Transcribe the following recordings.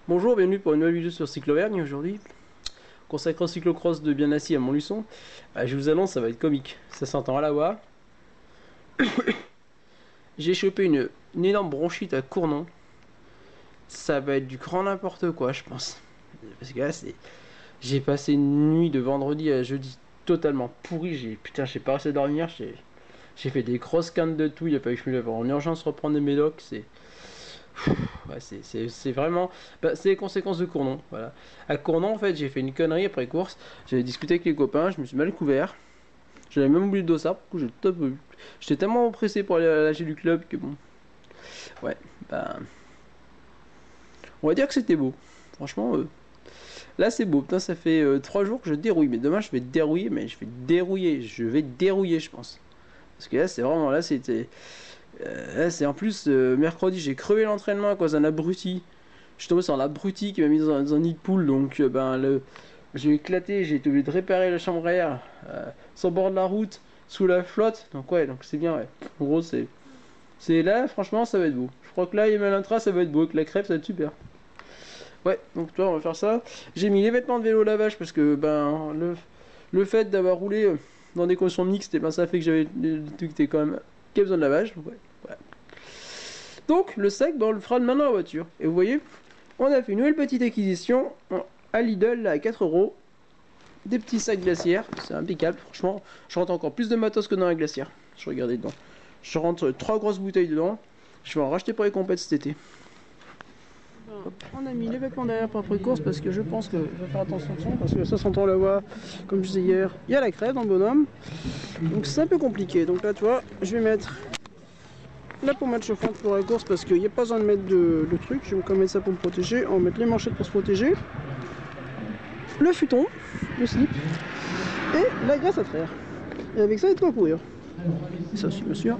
Bonjour, bienvenue pour une nouvelle vidéo sur Cyclo-Vergne aujourd'hui, consacrée au cyclocross de Bienassi à Montluçon. Je vous annonce, ça va être comique, ça s'entend à la voix. J'ai chopé une énorme bronchite à Cournon. Ça va être du grand n'importe quoi, je pense. Parce que là, j'ai passé une nuit de vendredi à jeudi totalement pourri. J'ai pas réussi à dormir. J'ai fait des grosses cannes de tout. Il a fallu que je me lève en urgence reprendre des médocs. Ouais, c'est vraiment... c'est les conséquences de Cournon, voilà. À Cournon, en fait, j'ai fait une connerie après course. J'avais discuté avec les copains, je me suis mal couvert. J'avais même oublié le dossard, du coup j'étais tellement pressé pour aller à l'AG du club que bon... Ouais, bah... On va dire que c'était beau. Franchement, là c'est beau. Putain, ça fait 3 jours que je dérouille. Mais demain je vais dérouiller, mais je vais dérouiller. Je vais dérouiller, je pense. Parce que là, c'est vraiment... Là, c'était... Là, c'est en plus, mercredi, j'ai crevé l'entraînement à cause d'un abruti. Je suis tombé sur un abruti qui m'a mis dans un nid de poule. Donc, j'ai éclaté. J'ai été obligé de réparer la chambre à air sur le bord de la route, sous la flotte. Donc, ouais, donc c'est bien, ouais. En gros, c'est là, franchement, ça va être beau. Je crois que là, Malintra, ça va être beau. Avec la crêpe, ça va être super. Ouais, donc, toi, on va faire ça. J'ai mis les vêtements de vélo au lavage parce que, le fait d'avoir roulé dans des conditions mixtes, et ben, ça fait que j'avais des trucs qui étaient quand même qui a besoin de lavage. Donc, ouais. Donc le sac, on le fera demain dans la voiture. Et vous voyez, on a fait une nouvelle petite acquisition à Lidl là, à 4 euros. Des petits sacs glaciaires, c'est impeccable. Franchement, je rentre encore plus de matos que dans la glacière. Je regardais dedans. Je rentre 3 grosses bouteilles dedans. Je vais en racheter pour les compètes cet été. On a mis les vêtements derrière pour après-course parce que je pense que je vais faire attention au son parce que ça s'entend la voix, comme je disais hier. Il y a la crève dans le bonhomme. Donc c'est un peu compliqué. Donc là, tu vois, je vais mettre la pommade chauffante pour la course parce qu'il n'y a pas besoin de mettre de truc. Je vais quand même mettre ça pour me protéger. On va mettre les manchettes pour se protéger. Le futon, le slip et la graisse à traire. Et avec ça, il faut courir. Et ça aussi, bien sûr.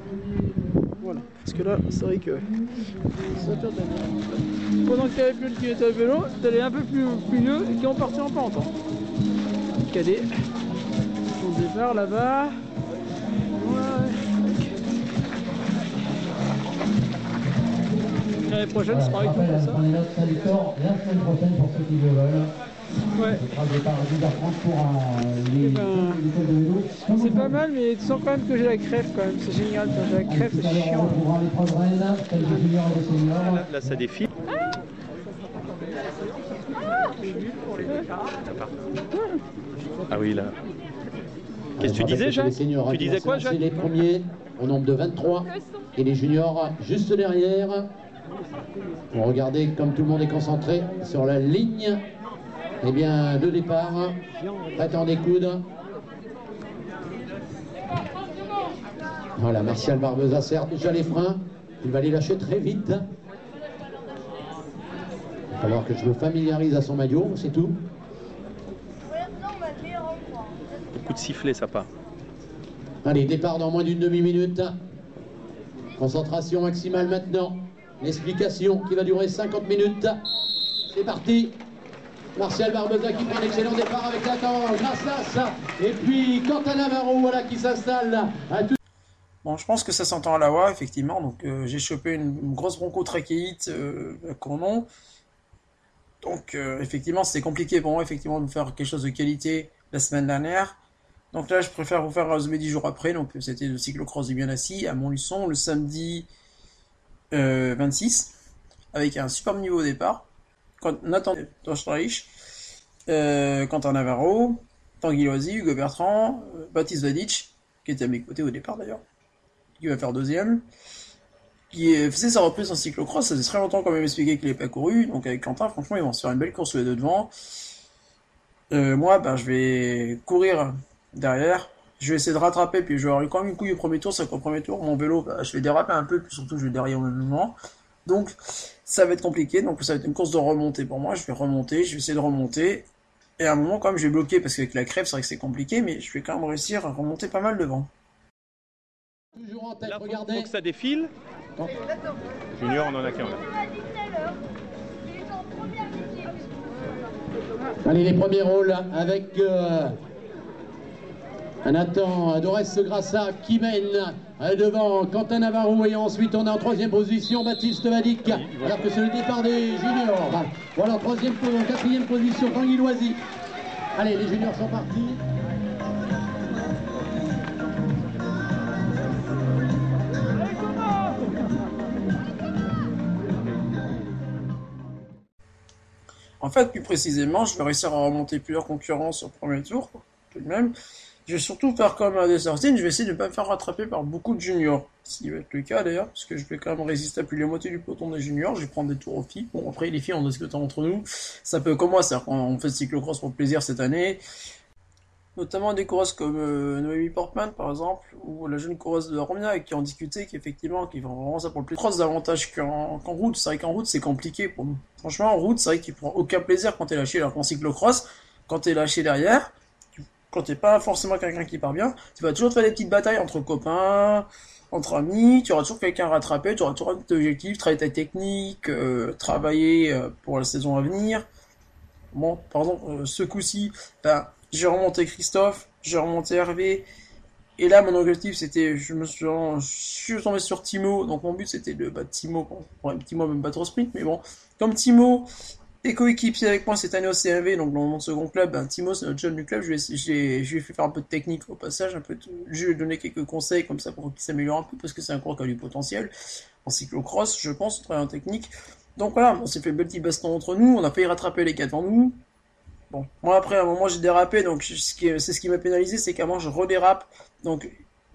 Voilà. Parce que là, c'est vrai que ça perd de la vie. Pendant qu'il y avait plus qui était à vélo, t'allais un peu plus mieux et qui ont parti en pente. Cadet. On départ là-bas. L'année prochaine, ce sera avec tout comme ça. On est là la semaine prochaine pour ceux qui le veulent. Ouais. Ce sera le départ à 10h30 pour les écoles de vélo. C'est pas mal, mais tu sens quand même que j'ai la crève quand même. C'est génial, j'ai la crève, c'est chiant. On retrouvera l'épreuve Rennes, celle des juniors et des seniors. Là, ça défile. Ah oui, là. Qu'est-ce que tu disais, Jacques? Tu disais quoi, Jacques? Les premiers au nombre de 23 et les juniors juste derrière. Pour regarder comme tout le monde est concentré sur la ligne. Eh bien, de départ, prêt en découdre. Voilà, Martial Barbeza serre déjà les freins. Il va les lâcher très vite. Il va falloir que je me familiarise à son maillot, c'est tout. Beaucoup de sifflets, ça part. Allez, départ dans moins d'une demi-minute. Concentration maximale maintenant. L'explication qui va durer 50 minutes. C'est parti. Martial Barbeza qui prend un excellent départ avec Nathan Grassas. Et puis Quentin Navarro, voilà, qui s'installe à tout. Bon, je pense que ça s'entend à la voix, effectivement. Donc, j'ai chopé une grosse bronchotrachéite à Cournon. Donc, effectivement, c'était compliqué pour moi, effectivement, de faire quelque chose de qualité la semaine dernière. Donc là, je préfère vous faire The 10 jours après. Donc, c'était le cyclocross du Bienassi à Montluçon, le samedi 26, avec un super niveau au départ. Nathan Dorschreich, Quentin Navarro, Tanguy Loisy, Hugo Bertrand, Baptiste Vadic, qui était à mes côtés au départ d'ailleurs, qui va faire deuxième, qui faisait sa reprise en cyclocross. Ça faisait très longtemps quand même expliqué qu'il n'avait pas couru, donc avec Quentin, franchement, ils vont se faire une belle course les deux devant. Moi, je vais courir derrière, je vais essayer de rattraper, puis je vais avoir quand même une couille au premier tour. C'est qu'au premier tour, mon vélo, je vais déraper un peu, puis surtout, je vais derrière au même moment. Donc, ça va être compliqué. Donc, ça va être une course de remontée pour moi. Je vais remonter, je vais essayer de remonter. Et à un moment, quand même, je vais bloquer parce qu'avec la crève, c'est vrai que c'est compliqué, mais je vais quand même réussir à remonter pas mal devant. Toujours en tête, Là, regardez. faut que ça défile. Junior, on en a qu'un là. Allez, les premiers rôles avec Nathan Dorès Grassa qui mène devant Quentin Navarro et ensuite on a en troisième position Baptiste Vadic alors que c'est le départ des juniors. Voilà en quatrième position Tanguy Loisy. Allez, les juniors sont partis. En fait, plus précisément, je vais réussir à remonter plusieurs concurrents sur le premier tour, tout de même. Je vais surtout faire comme un des sorties, je vais essayer de ne pas me faire rattraper par beaucoup de juniors. Ce qui va être le cas d'ailleurs, parce que je vais quand même résister à plus de la moitié du peloton des juniors, je vais prendre des tours aux filles. Bon, après les filles, on discute entre nous. Ça peut comme moi, c'est-à-dire qu'on fait le cyclocross pour le plaisir cette année. Notamment des coureuses comme Noémie Portman par exemple, ou la jeune coureuse de Romia avec qui on discutait, qui effectivement, qui vont vraiment ça pour le plaisir. Cross davantage qu'en route, c'est vrai qu'en route c'est compliqué pour nous. Franchement en route c'est vrai qu'il prend aucun plaisir quand t'es lâché, alors qu'en cyclocross, quand t'es lâché derrière, quand t'es pas forcément quelqu'un qui part bien, tu vas toujours te faire des petites batailles entre copains, entre amis, tu auras toujours quelqu'un à rattraper, tu auras toujours un objectif, travailler ta technique, travailler pour la saison à venir. Bon, par exemple, ce coup-ci, ben, j'ai remonté Christophe, j'ai remonté Hervé, et là mon objectif c'était, je suis tombé sur Timo, donc mon but c'était de battre Timo, bon, Timo même pas trop sprint, mais bon, comme Timo est coéquipier avec moi cette année au CMV, donc dans mon second club, ben, Timo c'est notre jeune du club, je lui ai fait faire un peu de technique au passage, je lui ai donné quelques conseils comme ça pour qu'il s'améliore un peu, parce que c'est un coureur qui a du potentiel, en cyclocross je pense, très en technique, donc voilà, on s'est fait le petit baston entre nous, on a failli rattraper les gars devant nous. Bon, moi après à un moment j'ai dérapé, donc c'est ce qui m'a pénalisé, c'est qu'à un moment je redérape, donc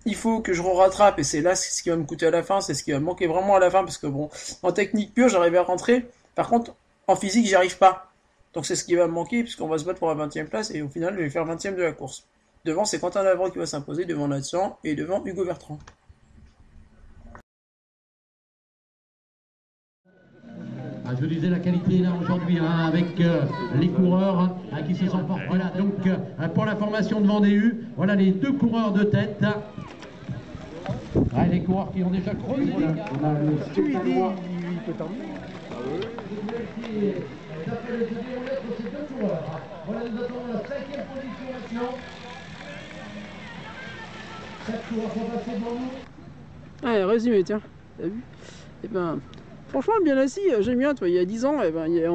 il faut que je rattrape, et c'est là ce qui va me coûter à la fin, c'est ce qui va me manquer vraiment à la fin, parce que bon, en technique pure j'arrive à rentrer, par contre en physique j'y arrive pas, donc c'est ce qui va me manquer, puisqu'on va se battre pour la 20e place, et au final je vais faire 20e de la course. Devant c'est Quentin Navarro qui va s'imposer, devant Nathan, et devant Hugo Bertrand. Je disais la qualité là aujourd'hui avec les coureurs qui se sont portés. Voilà donc pour la formation de Vendée, voilà les deux coureurs de tête. Les coureurs qui ont déjà creusé. On a le Stéphanois. Voilà, nous attendons la 5e position maintenant. 7 coureurs sont passés devant nous. Allez, résumé, tiens. T'as vu? Eh ben. Franchement, bien assis, j'aime bien, toi, il y a 10 ans, il y a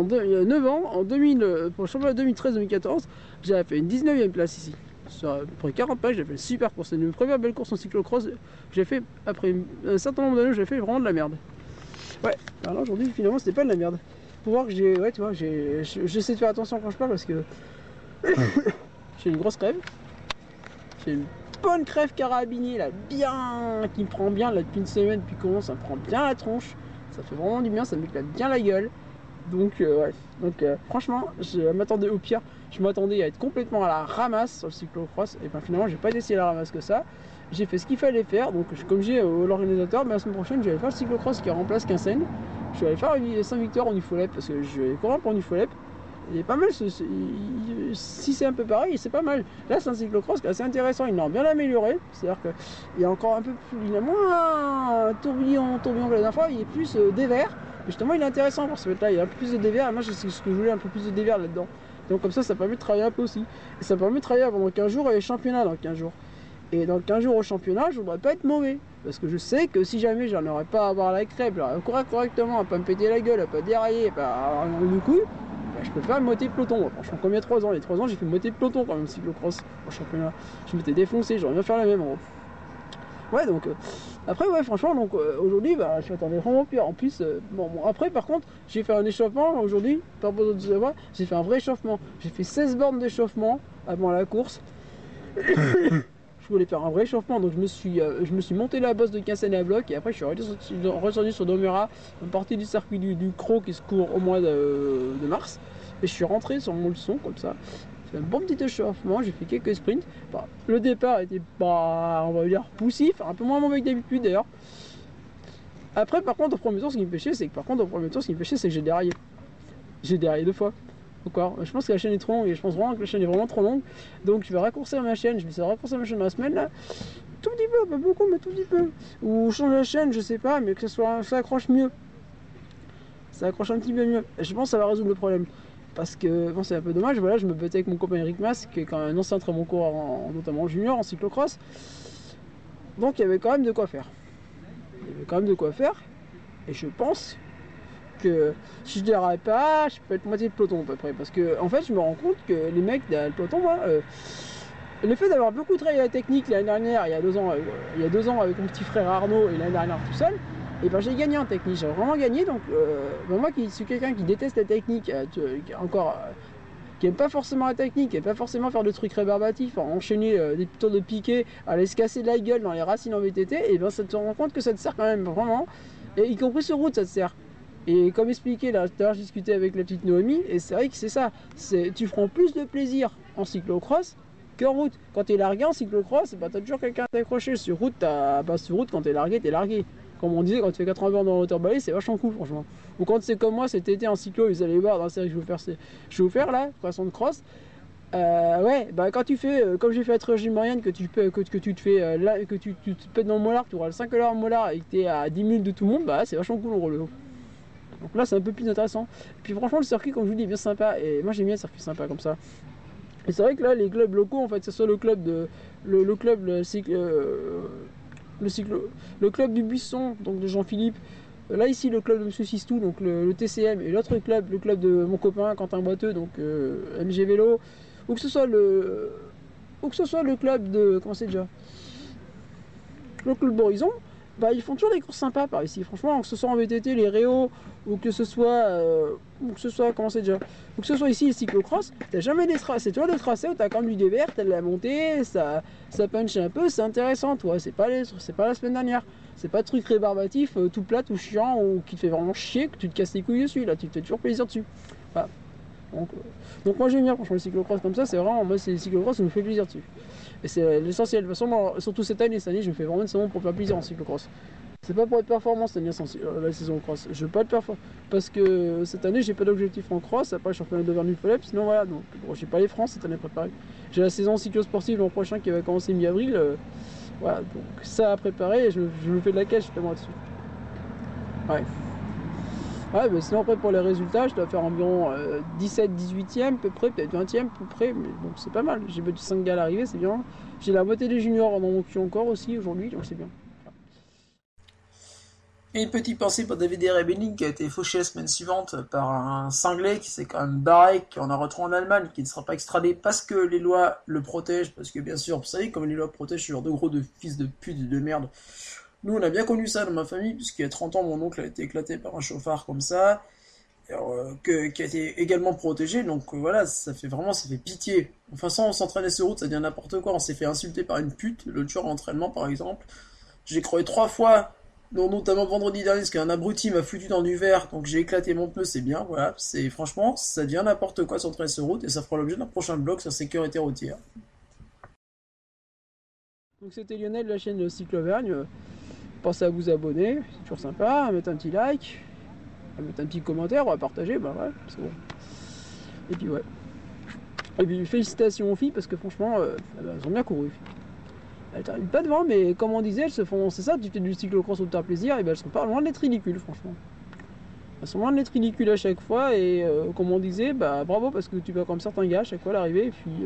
9 ans, pour le championnat 2013-2014, j'avais fait une 19e place ici. Sur à peu près 40 pages, j'ai fait une super course. C'est une première belle course en cyclocross. J'ai fait, après un certain nombre d'années, j'ai fait vraiment de la merde. Ouais, alors là, aujourd'hui, finalement, c'était pas de la merde. Pour voir que j'essaie de faire attention quand je parle parce que j'ai une grosse crève. J'ai une bonne crève carabinier, là, bien, qui me prend bien, là, depuis une semaine, puis comment ça me prend bien la tronche. Ça fait vraiment du bien, ça m'éclate bien la gueule. Donc franchement, je m'attendais au pire. Je m'attendais à être complètement à la ramasse sur le cyclocross. Et ben finalement, j'ai pas été si à la ramasse que ça. J'ai fait ce qu'il fallait faire. Donc comme j'ai l'organisateur, la semaine prochaine, je vais aller faire le cyclocross qui remplace Quinssaines. Je vais aller faire Saint-Victor en UFOLEP parce que je vais courir pour en UFOLEP. Il est pas mal, si c'est un peu pareil, c'est pas mal. Là, c'est un cyclocross qui est assez intéressant, ils l'ont bien amélioré. C'est-à-dire qu'il y a encore un peu plus, il a moins tourbillon que la dernière fois, il est plus dévers. Justement, il est intéressant pour ce fait-là, il y a un peu plus de dévers. Moi, c'est ce que je voulais, un peu plus de dévers là-dedans. Donc, comme ça permet de travailler un peu aussi. Et ça permet de travailler pendant 15 jours et les championnats dans 15 jours. Et dans 15 jours au championnat, je voudrais pas être mauvais. Parce que je sais que si jamais j'en aurais pas à avoir la crêpe, à courir correctement, à pas me péter la gueule, à pas dérailler, à pas avoir le couille, je peux faire une moitié de peloton. Moi. Franchement, comme il y a 3 ans, j'ai fait une moitié de peloton quand même, cyclocross au championnat. Je m'étais défoncé, j'aurais bien faire la même en gros. Ouais, donc après, ouais, franchement, donc aujourd'hui, je m'attendais vraiment pire. En plus, après, par contre, j'ai fait un échauffement aujourd'hui, par rapport aux autres, j'ai fait un vrai échauffement. J'ai fait 16 bornes d'échauffement avant la course. Je voulais faire un vrai échauffement, donc je me suis monté la bosse de Quinssaines à bloc et après je suis redescendu sur Domura, une partie du circuit du Cros qui se court au mois de mars, et je suis rentré sur mon leçon comme ça. J'ai fait un bon petit échauffement, j'ai fait quelques sprints. Le départ était on va dire poussif, un peu moins mauvais que d'habitude d'ailleurs. Après par contre au premier tour ce qui me fait chier c'est que j'ai déraillé. J'ai déraillé 2 fois. Encore. Je pense que la chaîne est trop longue et je pense vraiment que la chaîne est vraiment trop longue. Donc je vais raccourcir ma chaîne. Je vais essayer de raccourcir ma chaîne dans la semaine là. Tout petit peu, pas beaucoup, mais tout petit peu. Ou changer la chaîne, je sais pas, mais que ça accroche mieux. Ça accroche un petit peu mieux. Et je pense que ça va résoudre le problème. parce que bon, c'est un peu dommage, voilà, je me battais avec mon copain Eric Mas, qui est quand même un ancien très bon coureur, notamment en junior, en cyclocross. Donc il y avait quand même de quoi faire. Et je pense que si je déraille pas, je peux être moitié de peloton à peu près. Parce que en fait, je me rends compte que les mecs derrière le peloton, moi, le fait d'avoir beaucoup travaillé la technique l'année dernière, il y a 2 ans avec mon petit frère Arnaud et l'année dernière tout seul, et ben j'ai gagné en technique, j'ai vraiment gagné. Donc moi qui suis quelqu'un qui déteste la technique, qui aime pas forcément la technique, qui aime pas forcément faire de trucs rébarbatifs, enchaîner des tours de piqué, aller se casser de la gueule dans les racines en VTT, et ben ça te rend compte que ça te sert quand même vraiment, et y compris sur route ça te sert. Et comme expliqué, là, tout à l'heure, j'ai discuté avec la petite Noémie, et c'est vrai que c'est ça. Tu prends plus de plaisir en cyclocross qu'en route. Quand t'es largué en cyclocross, bah, t'as toujours quelqu'un à t'accrocher. Sur route, quand t'es largué, t'es largué. Comme on disait, quand tu fais 80 bornes dans l'auteur balai, c'est vachement cool, franchement. Ou quand c'est comme moi, cet été en cyclo, vous allez voir dans la série que je vais vous faire là, façon de cross. Ouais, bah quand tu fais, comme j'ai fait à Trégine Marianne, que tu te fais, que tu te pètes dans le molar, que tu auras le 5 heures en molar et que t'es à 10 minutes de tout le monde, bah c'est vachement cool en relevo. Donc là c'est un peu plus intéressant. Et puis franchement le circuit comme je vous dis est bien sympa et moi j'aime bien le circuit sympa comme ça. Et c'est vrai que là les clubs locaux en fait, que ce soit le club le club du Buisson, donc de Jean-Philippe, là ici le club de Monsieur Sistou, donc le TCM, et l'autre club, le club de mon copain Quentin Boiteux, donc MG Vélo, ou que ce soit le club de, comment c'est déjà, le club d'Horizon, bah ils font toujours des courses sympas par ici, franchement, que ce soit en VTT, les Réaux, ou que ce soit comment c'est déjà, ou que ce soit ici le cyclocross, t'as jamais des tracés, c'est toujours des tracés où t'as quand même du dévers, t'as de la montée, ça punch un peu, c'est intéressant, toi, c'est pas la semaine dernière, c'est pas de truc rébarbatif, tout plat, tout chiant, ou qui te fait vraiment chier, que tu te casses les couilles dessus, là, tu te fais toujours plaisir dessus. Voilà. Donc moi j'aime bien franchement le cyclocross comme ça, c'est vraiment, moi c'est le cyclocross, ça me fait plaisir dessus. Et c'est l'essentiel, de toute façon, moi, surtout cette année, je me fais vraiment une saison pour faire plaisir en cyclocross. C'est pas pour être performant cette année, la saison cross. Je veux pas être performant, parce que cette année j'ai pas d'objectif en cross, après le championnat de Vernu-Folep, sinon voilà, donc bon, j'ai pas les France cette année préparée. J'ai la saison cyclo-sportive l'an prochain qui va commencer mi-avril, voilà, donc ça à préparer, et je me fais de la caisse justement dessus. Ouais. Ouais, mais sinon après pour les résultats, je dois faire environ 17-18e à peu près, peut-être 20e à peu près, mais bon c'est pas mal. J'ai battu 5 gars à l'arrivée, c'est bien. J'ai la moitié des juniors dans mon cul encore aussi aujourd'hui, donc c'est bien. Et une petite pensée pour David Erebening qui a été fauché la semaine suivante par un cinglé qui s'est quand même barré, qu'on a retrouvé en Allemagne, qui ne sera pas extradé parce que les lois le protègent, parce que bien sûr, vous savez, comme les lois protègent ce genre de gros de fils de pute de merde. Nous, on a bien connu ça dans ma famille, puisqu'il y a 30 ans, mon oncle a été éclaté par un chauffard comme ça, qui a été également protégé, donc voilà, ça fait pitié. De toute façon, on s'entraînait sur route, ça devient n'importe quoi, on s'est fait insulter par une pute, l'autre jour en entraînement par exemple. J'ai crevé 3 fois, notamment vendredi dernier, parce qu'un abruti m'a foutu dans du verre, donc j'ai éclaté mon pneu, c'est bien, voilà, franchement, ça devient n'importe quoi s'entraîner sur route, et ça fera l'objet d'un prochain blog sur sécurité routière. Donc c'était Lionel de la chaîne Cycle Auvergne. Pensez à vous abonner, c'est toujours sympa, à mettre un petit like, à mettre un petit commentaire, à partager, bah ouais, c'est bon. Et puis ouais. Et puis félicitations aux filles parce que franchement, elles ont bien couru. Elles terminent pas devant, mais comme on disait, elles se font, c'est ça, tu fais du cyclocross au plaisir, et ben elles sont pas loin d'être ridicules, franchement. Elles sont loin d'être ridicules à chaque fois, et comme on disait, bah bravo parce que tu vas comme certains gars à chaque fois à l'arrivée, et puis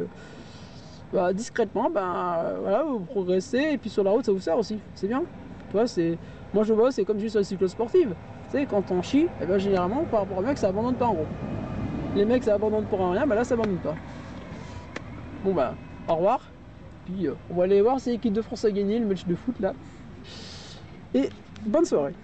bah, discrètement, voilà, vous progressez, et puis sur la route ça vous sert aussi, c'est bien. Tu vois, moi je vois, c'est comme juste sur la cyclo-sportive. Tu sais, quand on chie, et ben généralement, par rapport aux mecs, ça abandonne pas en gros. Les mecs, ça abandonne pour rien, bah là, ça abandonne pas. Bon bah, au revoir. Puis on va aller voir si l'équipe de France a gagné le match de foot là. Et bonne soirée.